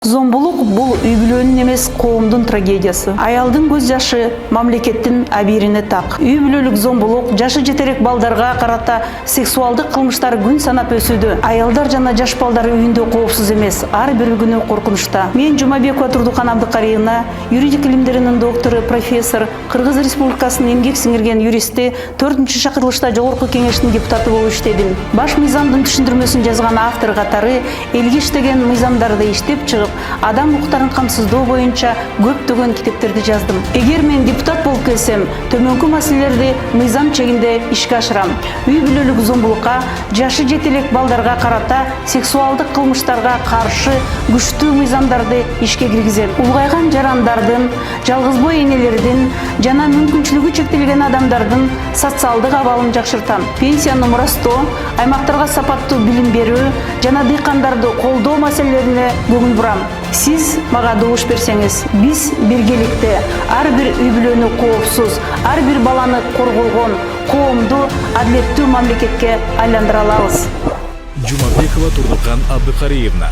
Зомбулук бул үй бүлөнүн эмес, коомдун трагедиясы. Аялдын көз жашы мамлекеттин абийирине так. Үй бүлөлүк зомбулук жашы жетерек балдарга карата сексуалдык кылмыштар күн санап өсүүдө. Аялдар жана жаш балдар үйүндө коопсуз эмес, ар бир күнү коркунучта. Мен Жумабекова Турдукан Абдыкариевна, юридик илимдеринин доктору, профессор, Кыргыз Республикасынын эмгек сиңирген юристи, 4-чакырылышта жогорку кеңештин депутаты болуп иштедим. Баш мыйзамдын түшүндүрмөсүн жазган автор катары элге иштеген мыйзамдарды иштеп чыгып, адам укуктарын камсыздоо боюнча көптөгөн китептерди жаздым. Эгер мен депутат болуп келсем, төмөнкү маселелерди мыйзам чегинде ишке ашырам. Үй бүлөлүк зомбулукка, жашы жетелек балдарга карата сексуалдык кылмыштарга каршы күчтүү мыйзамдарды ишке киргизем. Улгайган жарандардын, жалгызбой энелердин жана мүмкүнчүлүгү чектелген адамдардын социалдык абалын жакшыртам. Пенсияны мурастоо, аймактарга сапаттуу билим берүү жана дыйкандарды колдоо маселелерине көңүл бурам. Сиз мага добуш берсеңиз, биз биргеликте ар бир үй бүлөнү коопсуз, ар бир баланы коргогон, коомду адилеттүү мамлекетке айландыра алабыз. Жумабекова Турдукан Абдыкариевна.